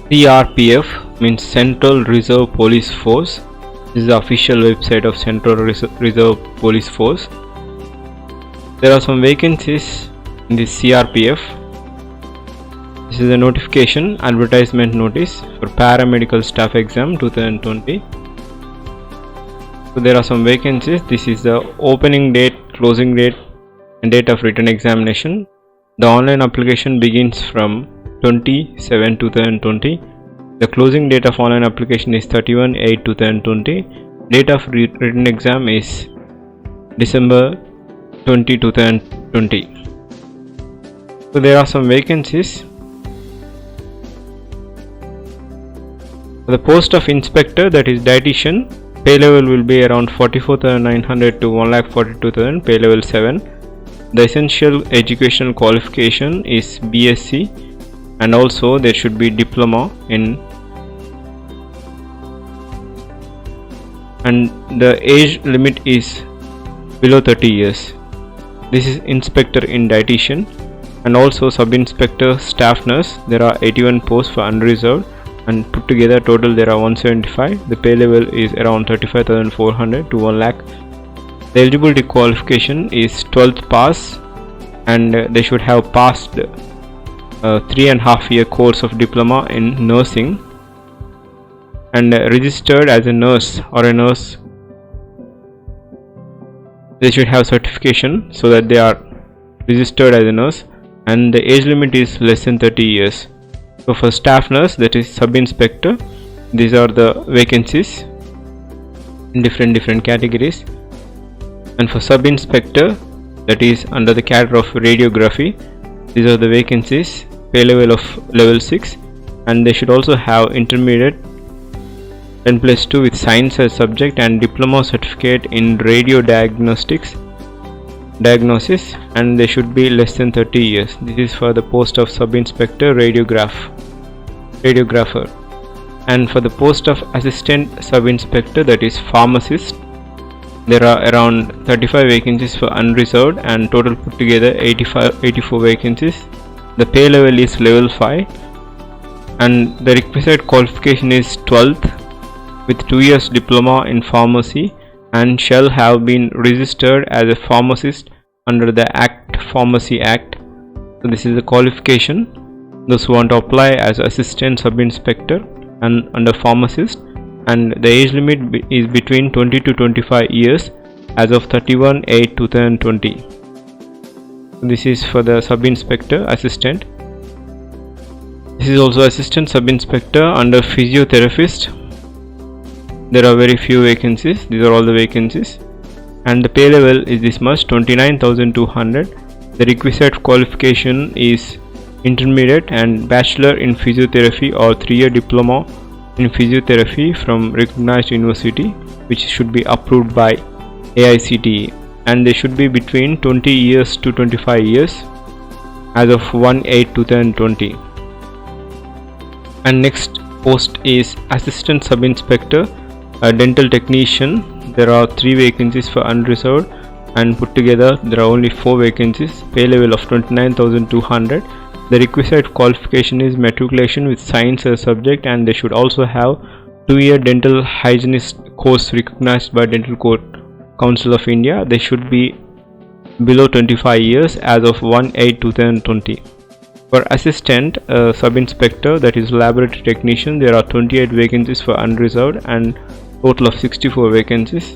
CRPF means Central Reserve Police Force. This is the official website of Central Reserve Police Force. There are some vacancies in the CRPF. This is a notification advertisement notice for paramedical staff exam 2020. So there are some vacancies. This is the opening date, closing date and date of written examination. The online application begins from 20/7/2020. The closing date of online application is 31/8/2020. Date of written exam is December 20, 2020. So there are some vacancies. For the post of inspector, that is dietitian, pay level will be around 44,900 to 1,42,000, pay level 7. The essential educational qualification is BSc, and also there should be diploma in, and the age limit is below 30 years. This is inspector in dietitian, and also sub-inspector staff nurse. There are 81 posts for unreserved, and put together total there are 175. The pay level is around 35,400 to 1 lakh. The eligibility qualification is 12th pass, and they should have passed 3.5 year course of diploma in nursing, and registered as a nurse or a nurse. They should have certification so that they are registered as a nurse, and the age limit is less than 30 years. So for staff nurse, that is sub-inspector, these are the vacancies in different categories. And for sub-inspector, that is under the cadre of radiography, these are the vacancies, pay level of level 6, and they should also have intermediate 10+2 with science as subject and diploma certificate in radio diagnosis, and they should be less than 30 years. This is for the post of sub-inspector radiographer. And for the post of assistant sub-inspector, that is pharmacist, there are around 35 vacancies for unreserved, and total put together 84 vacancies. The pay level is level 5, and the requisite qualification is 12th with 2 years diploma in pharmacy, and shall have been registered as a pharmacist under the Pharmacy Act. So this is the qualification. Those who want to apply as assistant sub-inspector and under pharmacist, and the age limit is between 20 to 25 years as of 31/8/2020. This is for the sub-inspector assistant. This is also assistant sub-inspector under physiotherapist. There are very few vacancies. These are all the vacancies, and the pay level is this much, 29,200. The requisite qualification is intermediate and bachelor in physiotherapy or 3-year diploma in physiotherapy from recognized university, which should be approved by AICTE, and they should be between 20 years to 25 years as of 1/8/2020. And next post is assistant sub-inspector, a dental technician. There are 3 vacancies for unreserved, and put together there are only 4 vacancies. Pay level of 29,200. The requisite qualification is matriculation with science as subject, and they should also have 2-year dental hygienist course recognized by Dental Council of India. They should be below 25 years as of 1/8/2020. For assistant sub-inspector, that is laboratory technician, there are 28 vacancies for unreserved and total of 64 vacancies.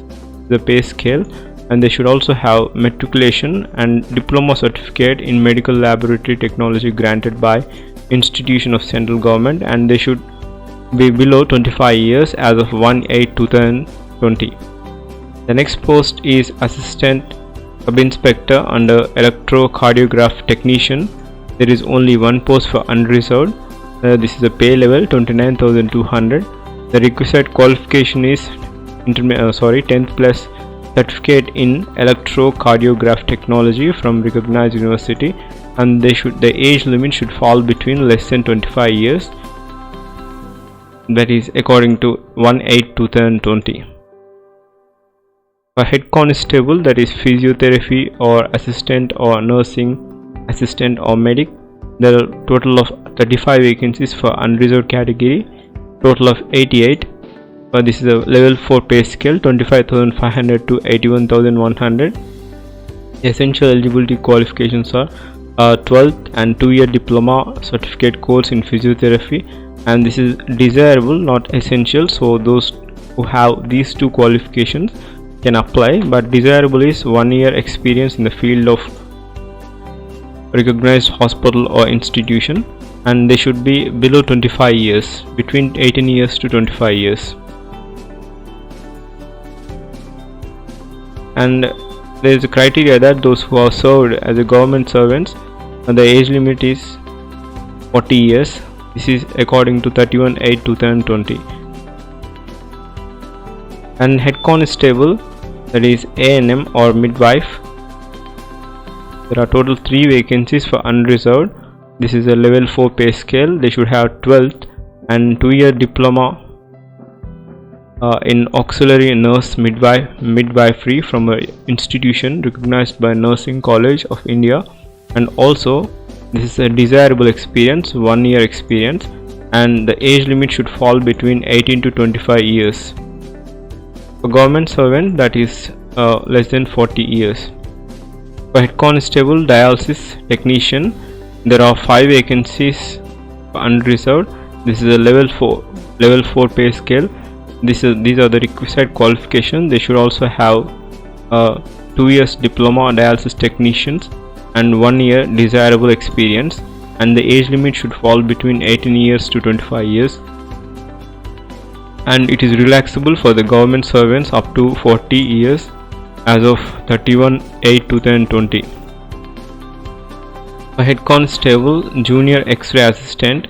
The pay scale, and they should also have matriculation and diploma certificate in medical laboratory technology granted by institution of central government, and they should be below 25 years as of 1/8/2020. The next post is assistant sub-inspector under electrocardiograph technician. There is only 1 post for unreserved. This is a pay level 29,200. The requisite qualification is 10th plus certificate in electrocardiograph technology from recognized university, and the age limit should fall between less than 25 years. That is according to 1/8/2020. For head constable, that is physiotherapy or assistant or nursing assistant or medic, there are total of 35 vacancies for unreserved category, total of 88. This is a level 4 pay scale, 25,500 to 81,100. Essential eligibility qualifications are 12th and 2-year diploma certificate course in physiotherapy, and this is desirable, not essential, so those who have these two qualifications can apply, but desirable is 1 year experience in the field of recognized hospital or institution, and they should be below 25 years, between 18 years to 25 years. And there is a criteria that those who are served as a government servants, the age limit is 40 years. This is according to 31/8/2020. And head constable, that is A&M or midwife, there are total 3 vacancies for unreserved. This is a level 4 pay scale. They should have 12th and 2-year diploma in auxiliary nurse midwifery from an institution recognized by Nursing College of India, and also this is a desirable experience, 1 year experience, and the age limit should fall between 18 to 25 years. For government servant, that is less than 40 years. For head constable dialysis technician, there are 5 vacancies unreserved. This is a level 4 pay scale. These are the requisite qualifications. They should also have 2 years diploma dialysis technicians and 1 year desirable experience, and the age limit should fall between 18 years to 25 years, and it is relaxable for the government servants up to 40 years as of 31/8/2020. For head constable junior X-ray assistant,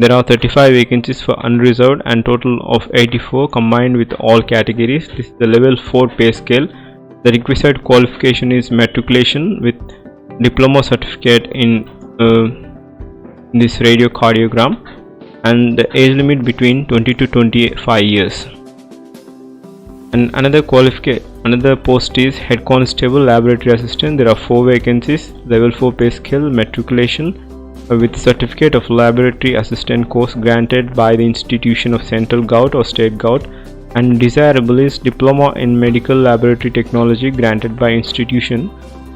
there are 35 vacancies for unreserved and total of 84 combined with all categories. This is the level 4 pay scale. The requisite qualification is matriculation with diploma certificate in this radiocardiogram, and the age limit between 20 to 25 years. And another post is head constable laboratory assistant. There are 4 vacancies, level 4 pay scale, matriculation with certificate of laboratory assistant course granted by the institution of central government or state government, and desirable is diploma in medical laboratory technology granted by institution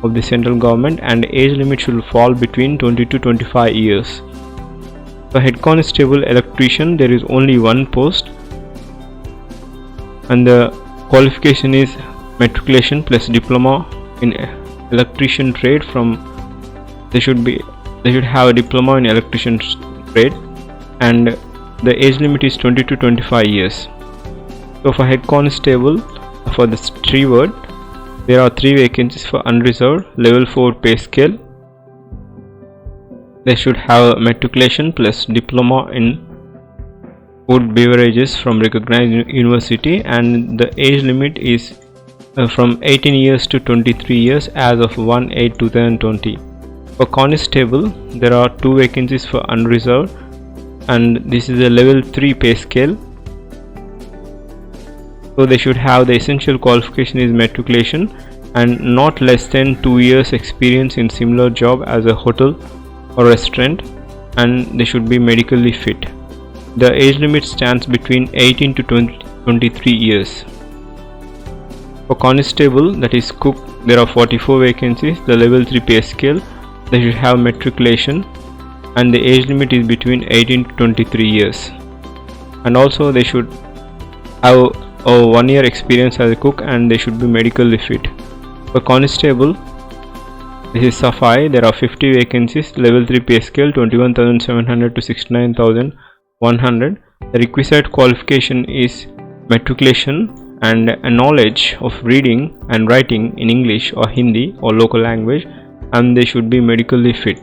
of the central government, and age limit should fall between 20 to 25 years. For head constable electrician, there is only 1 post, and the qualification is matriculation plus diploma in electrician trade from they should have a diploma in electrician trade, and the age limit is 20 to 25 years. So for head constable, for the Steward, there are 3 vacancies for unreserved, level 4 pay scale. They should have matriculation plus diploma in food beverages from recognized university, and the age limit is from 18 years to 23 years as of 1/8/2020. For constable, there are 2 vacancies for unreserved, and this is a level 3 pay scale. So they should have the essential qualification is matriculation and not less than 2 years experience in similar job as a hotel or restaurant, and they should be medically fit. The age limit stands between 18 to 23 years. For constable, that is cook, there are 44 vacancies, the level 3 pay scale. They should have matriculation, and the age limit is between 18 to 23 years, and also they should have a 1 year experience as a cook, and they should be medically fit. For constable, this is Safai, there are 50 vacancies, level 3 pay scale, 21,700 to 69,100. The requisite qualification is matriculation and a knowledge of reading and writing in English or Hindi or local language, and they should be medically fit.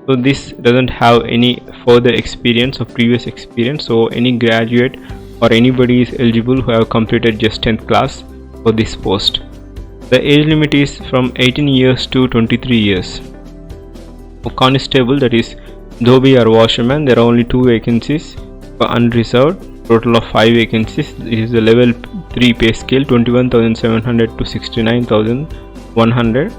So this doesn't have any further experience or previous experience, so any graduate or anybody is eligible who have completed just 10th class for this post. The age limit is from 18 years to 23 years. For constable, that is dhobi or washerman, there are only 2 vacancies for unreserved, total of 5 vacancies. It is a level 3 pay scale, 21,700 to 69,100.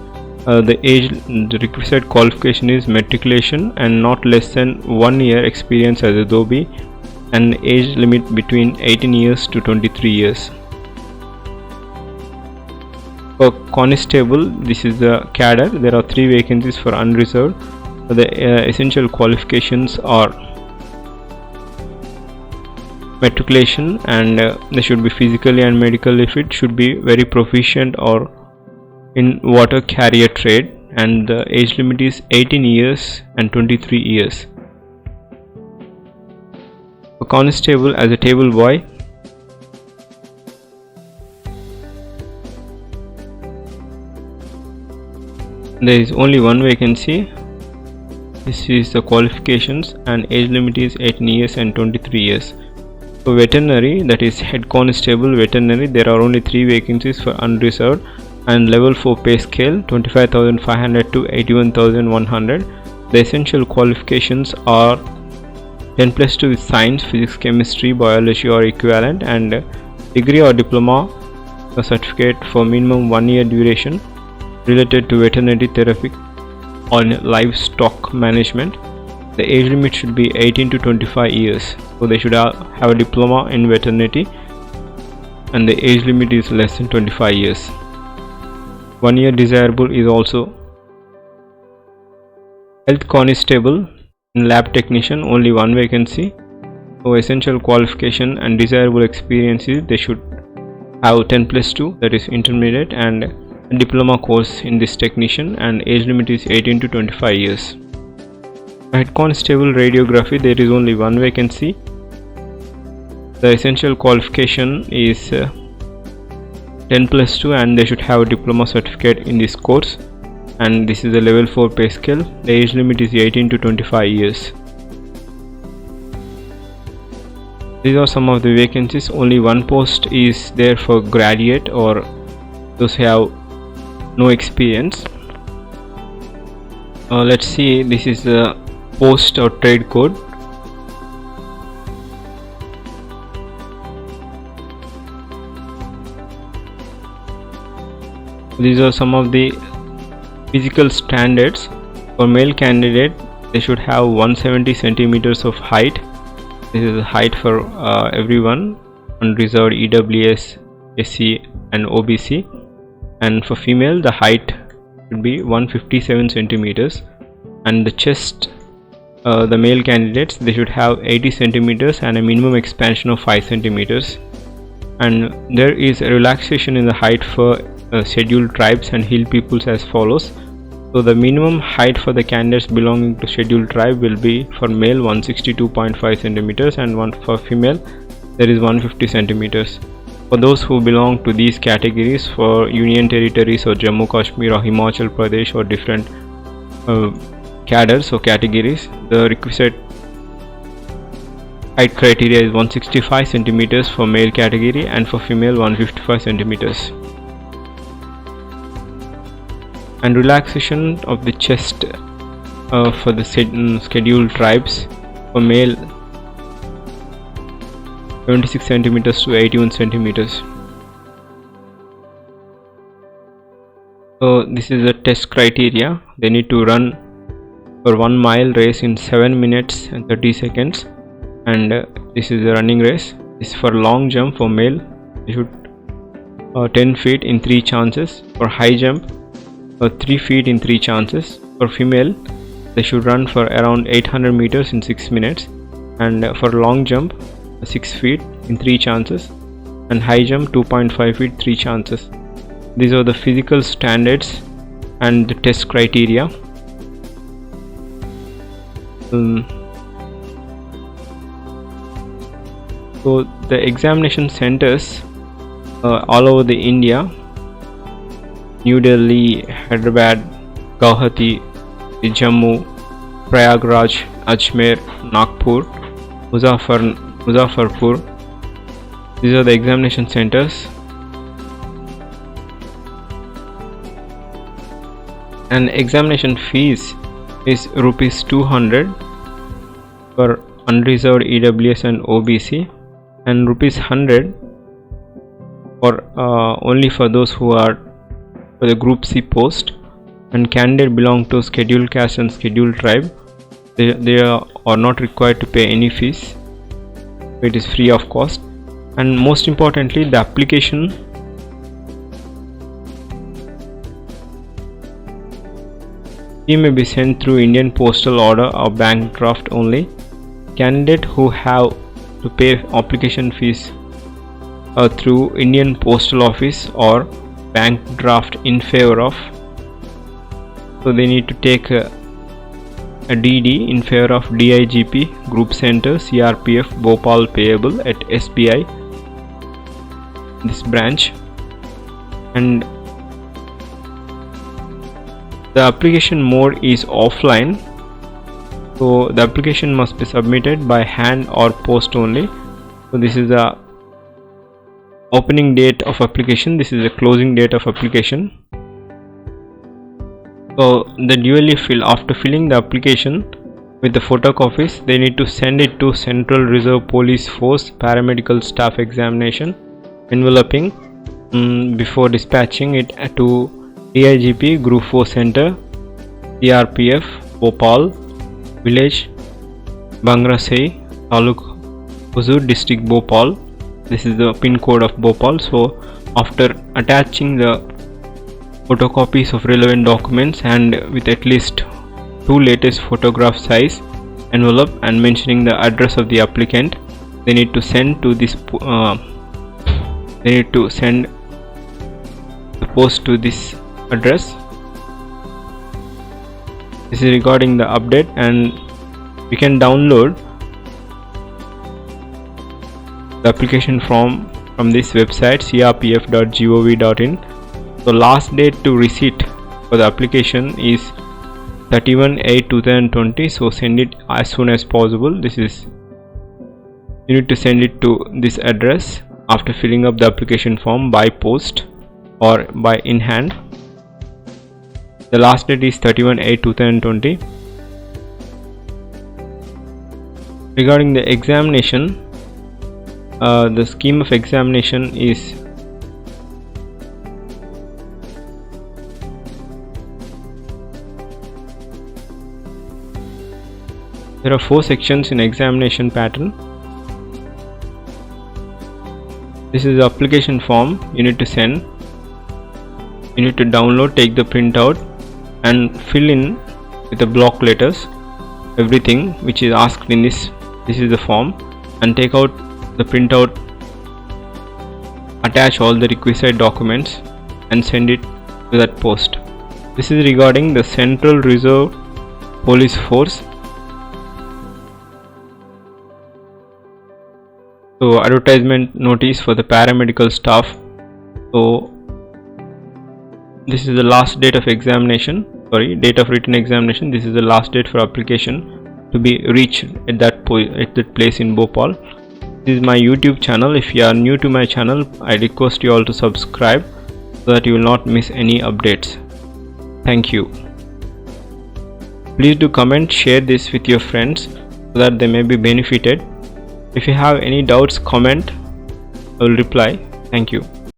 The requisite qualification is matriculation and not less than 1 year experience as a Dhobi, and age limit between 18 years to 23 years. For constable, this is the cadre. There are 3 vacancies for unreserved. The essential qualifications are matriculation, and they should be physically and medically fit, should be very proficient or in water carrier trade, and the age limit is 18 years and 23 years. For constable, as a table boy, there is only 1 vacancy. This is the qualifications, and age limit is 18 years and 23 years. For veterinary, that is head constable veterinary, there are only 3 vacancies for unreserved, and level 4 pay scale 25,500 to 81,100. The essential qualifications are 10+2 with science, physics, chemistry, biology or equivalent, and degree or diploma or certificate for minimum 1 year duration related to veterinary therapy or livestock management. The age limit should be 18 to 25 years, so they should have a diploma in veterinary, and the age limit is less than 25 years. 1 year desirable is also. Health constable and lab technician, only 1 vacancy. So essential qualification and desirable experiences, they should have 10+2, that is intermediate, and a diploma course in this technician, and age limit is 18 to 25 years. Head constable radiography, there is only 1 vacancy. The essential qualification is 10+2, and they should have a diploma certificate in this course, and this is a level 4 pay scale. The age limit is 18 to 25 years. These are some of the vacancies. Only 1 post is there for graduate or those who have no experience. Let's see, this is the post or trade code. These are some of the physical standards. For male candidate, they should have 170 centimeters of height. This is the height for everyone, unreserved, EWS, SC and OBC. And for female, the height should be 157 centimeters, and the chest, the male candidates, they should have 80 centimeters and a minimum expansion of 5 centimeters. And there is a relaxation in the height for scheduled tribes and hill peoples as follows. So the minimum height for the candidates belonging to scheduled tribe will be for male 162.5 centimeters, and one for female there is 150 centimeters. For those who belong to these categories, for Union Territories or Jammu Kashmir or Himachal Pradesh or different cadres or categories, the requisite height criteria is 165 centimeters for male category, and for female 155 centimeters. And relaxation of the chest for the scheduled tribes, for male 76 centimeters to 81 centimeters. So this is a test criteria. They need to run for 1 mile race in 7 minutes and 30 seconds, and this is a running race. This is for long jump. For male, they should 10 feet in 3 chances. For high jump, 3 feet in 3 chances. For female, they should run for around 800 meters in 6 minutes, and for long jump 6 feet in 3 chances, and high jump 2.5 feet 3 chances. These are the physical standards and the test criteria. So the examination centers all over the India: New Delhi, Hyderabad, Guwahati, Jammu, Prayagraj, Ajmer, Nagpur, Muzaffarpur. These are the examination centers. And examination fees is rupees 200 for unreserved EWS and OBC, and rupees 100 for only for those who are for the group C post, and candidate belong to scheduled caste and scheduled tribe. They are not required to pay any fees. It is free of cost. And most importantly, the application fee may be sent through Indian postal order or bank draft only. Candidate who have to pay application fees through Indian postal office or bank draft in favor of, so they need to take a DD in favor of DIGP Group Center CRPF Bhopal payable at SBI, this branch. And the application mode is offline, so the application must be submitted by hand or post only. So this is the opening date of application, this is the closing date of application. So the dually fill, after filling the application with the photocopies, they need to send it to Central Reserve Police Force Paramedical Staff Examination enveloping before dispatching it to DIGP Group 4 Center CRPF Bhopal Village Bangrasei Taluk Huzur District Bhopal. This is the pin code of Bhopal. So after attaching the photocopies of relevant documents and with at least 2 latest photograph size envelope and mentioning the address of the applicant, they need to send to this they need to send the post to this address. This is regarding the update, and we can download the application form from this website crpf.gov.in. So last date to receipt for the application is 31/8/2020, so send it as soon as possible. You need to send it to this address after filling up the application form by post or by in hand. The last date is 31/8/2020. Regarding the examination, the scheme of examination is there are 4 sections in examination pattern. This is the application form you need to send. You need to download, take the printout and fill in with the block letters everything which is asked in this is the form, and take out the printout, attach all the requisite documents and send it to that post. This is regarding the Central Reserve Police Force. So advertisement notice for the paramedical staff. So this is the last date of examination, date of written examination. This is the last date for application to be reached at that place in Bhopal. This is my YouTube channel. If you are new to my channel, I request you all to subscribe so that you will not miss any updates. Thank you. Please do comment, share this with your friends so that they may be benefited. If you have any doubts, comment. I will reply. Thank you.